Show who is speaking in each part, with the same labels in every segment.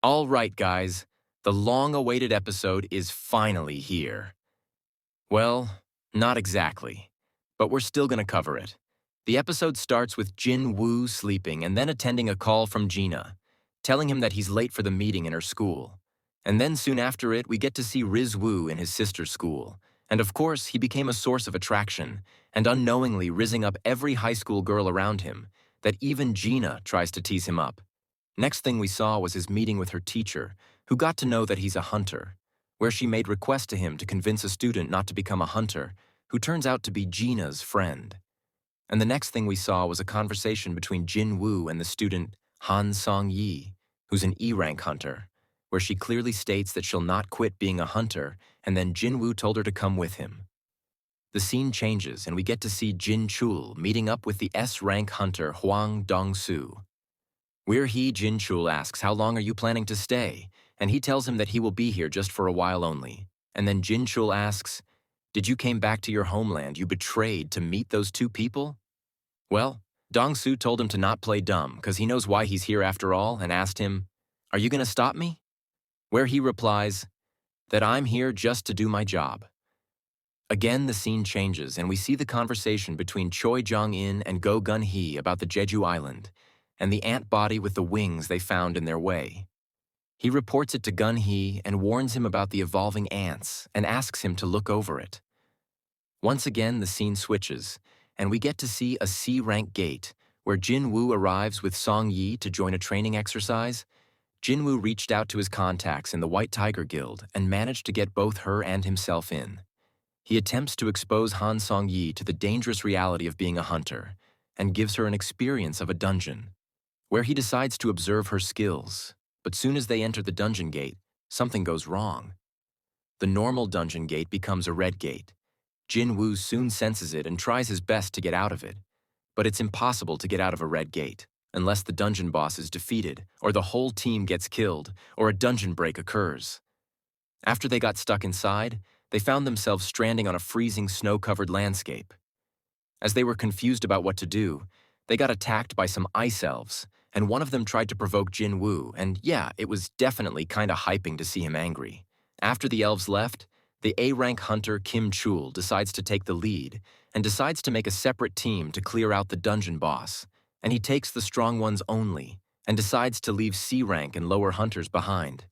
Speaker 1: All right, guys, the long-awaited episode is finally here. Well, not exactly, but we're still gonna cover it. The episode starts with Jinwoo sleeping and then attending a call from Gina, telling him that he's late for the meeting in her school. And then soon after it, we get to see Rizwoo in his sister's school. And of course, he became a source of attraction, and unknowingly rizzing up every high school girl around him, that even Gina tries to tease him up. Next thing we saw was his meeting with her teacher, who got to know that he's a hunter, where she made requests to him to convince a student not to become a hunter, who turns out to be Gina's friend. And the next thing we saw was a conversation between Jinwoo and the student Han Song-yi, who's an E-rank hunter, where she clearly states that she'll not quit being a hunter, and then Jinwoo told her to come with him. The scene changes, and we get to see Jin Chul meeting up with the S-rank hunter Hwang Dong-soo. Where Jin Chul asks how long are you planning to stay, and he tells him that he will be here just for a while only. And then Jin Chul asks, did you came back to your homeland you betrayed to meet those two people? Well, Dong-soo told him to not play dumb because he knows why he's here after all and asked him, are you going to stop me? Where he replies, that I'm here just to do my job. Again, the scene changes and we see the conversation between Choi Jong-in and Go Gun-hee about the Jeju island and the ant body with the wings they found in their way. He reports it to Gun-hee and warns him about the evolving ants and asks him to look over it. Once again, the scene switches, and we get to see a C-rank gate where Jinwoo arrives with Song-yi to join a training exercise. Jinwoo reached out to his contacts in the White Tiger Guild and managed to get both her and himself in. He attempts to expose Han Song-yi to the dangerous reality of being a hunter and gives her an experience of a dungeon, where he decides to observe her skills. But soon as they enter the dungeon gate, something goes wrong. The normal dungeon gate becomes a red gate. Jinwoo soon senses it and tries his best to get out of it. But it's impossible to get out of a red gate, unless the dungeon boss is defeated, or the whole team gets killed, or a dungeon break occurs. After they got stuck inside, they found themselves stranding on a freezing snow-covered landscape. As they were confused about what to do, they got attacked by some ice elves, and one of them tried to provoke Jinwoo, and yeah, it was definitely kinda hyping to see him angry. After the elves left, the A-rank hunter Kim Chul decides to take the lead and decides to make a separate team to clear out the dungeon boss, and he takes the strong ones only and decides to leave C-rank and lower hunters behind.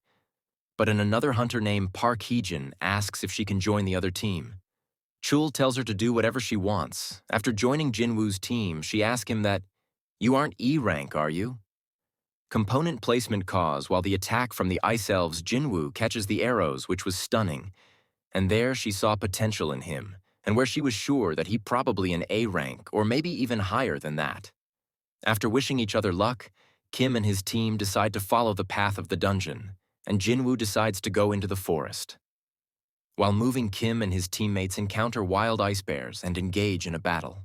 Speaker 1: But another hunter named Park Heejin asks if she can join the other team. Chul tells her to do whatever she wants. After joining Jinwoo's team, she asks him that, you aren't E-rank, are you? Component placement cause while the attack from the ice elves Jinwoo catches the arrows, which was stunning. And there she saw potential in him, and where she was sure that he probably an A rank, or maybe even higher than that. After wishing each other luck, Kim and his team decide to follow the path of the dungeon, and Jinwoo decides to go into the forest. While moving, Kim and his teammates encounter wild ice bears and engage in a battle.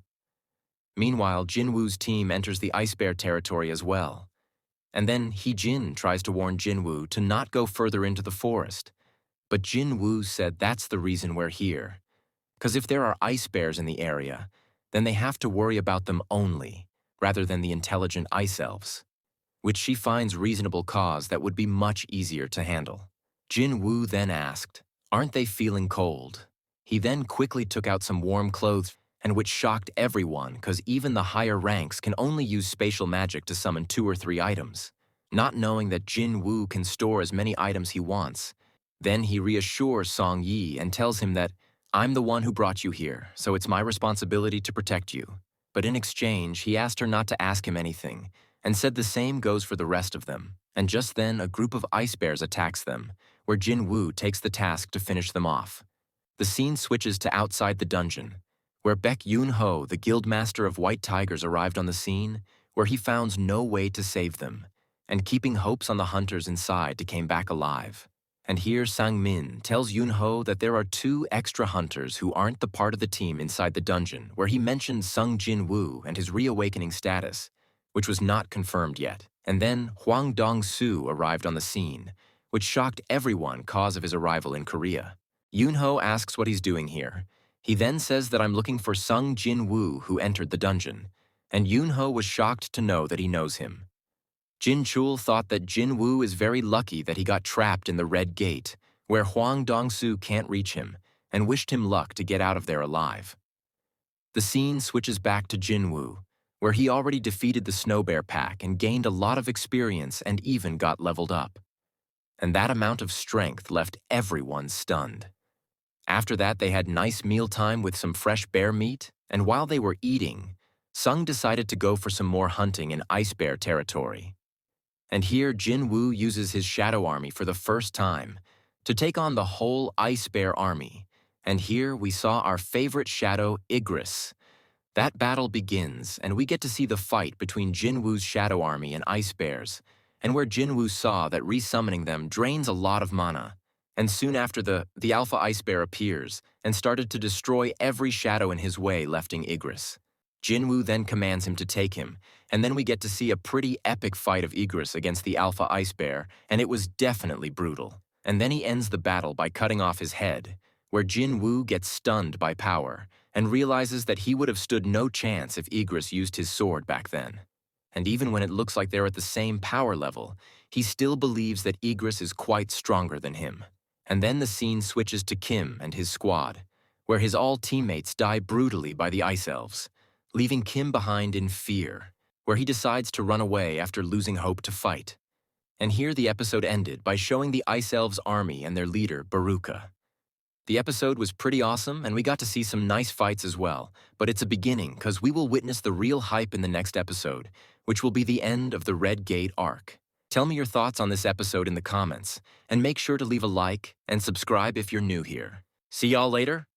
Speaker 1: Meanwhile, Jinwoo's team enters the ice bear territory as well. And then Heejin tries to warn Jinwoo to not go further into the forest. But Jinwoo said that's the reason we're here. Because if there are ice bears in the area, then they have to worry about them only, rather than the intelligent ice elves, which she finds reasonable cause that would be much easier to handle. Jinwoo then asked, aren't they feeling cold? He then quickly took out some warm clothes, and which shocked everyone because even the higher ranks can only use spatial magic to summon 2 or 3 items, not knowing that Jinwoo can store as many items he wants. Then he reassures Song-yi and tells him that, I'm the one who brought you here, so it's my responsibility to protect you. But in exchange, he asked her not to ask him anything, and said the same goes for the rest of them. And just then, a group of ice bears attacks them, where Jinwoo takes the task to finish them off. The scene switches to outside the dungeon, where Baek Yoon-ho, the guildmaster of White Tigers, arrived on the scene, where he found no way to save them, and keeping hopes on the hunters inside to came back alive. And here Sang-min tells Yoon-ho that there are 2 extra hunters who aren't the part of the team inside the dungeon, where he mentioned Sung Jin-woo and his reawakening status, which was not confirmed yet. And then Hwang Dong-soo arrived on the scene, which shocked everyone cause of his arrival in Korea. Yoon-ho asks what he's doing here. He then says that I'm looking for Sung Jin-woo who entered the dungeon, and Yoon-ho was shocked to know that he knows him. Jinchul thought that Jinwoo is very lucky that he got trapped in the Red Gate, where Huang Dongsu can't reach him, and wished him luck to get out of there alive. The scene switches back to Jinwoo, where he already defeated the Snow Bear Pack and gained a lot of experience and even got leveled up. And that amount of strength left everyone stunned. After that, they had nice mealtime with some fresh bear meat, and while they were eating, Sung decided to go for some more hunting in Ice Bear territory. And here Jinwoo uses his Shadow Army for the first time to take on the whole Ice Bear army, and here we saw our favorite shadow, Igris. That battle begins, and we get to see the fight between Jinwoo's Shadow Army and Ice Bears, and where Jinwoo saw that resummoning them drains a lot of mana. And soon after the Alpha Ice Bear appears and started to destroy every shadow in his way, lefting Igris. Jinwoo then commands him to take him, and then we get to see a pretty epic fight of Igris against the Alpha Ice Bear, and it was definitely brutal. And then he ends the battle by cutting off his head, where Jinwoo gets stunned by power and realizes that he would have stood no chance if Igris used his sword back then. And even when it looks like they're at the same power level, he still believes that Igris is quite stronger than him. And then the scene switches to Kim and his squad, where his all teammates die brutally by the Ice Elves, leaving Kim behind in fear, where he decides to run away after losing hope to fight. And here the episode ended by showing the Ice Elves' army and their leader, Baruka. The episode was pretty awesome, and we got to see some nice fights as well, but it's a beginning because we will witness the real hype in the next episode, which will be the end of the Red Gate arc. Tell me your thoughts on this episode in the comments, and make sure to leave a like and subscribe if you're new here. See y'all later.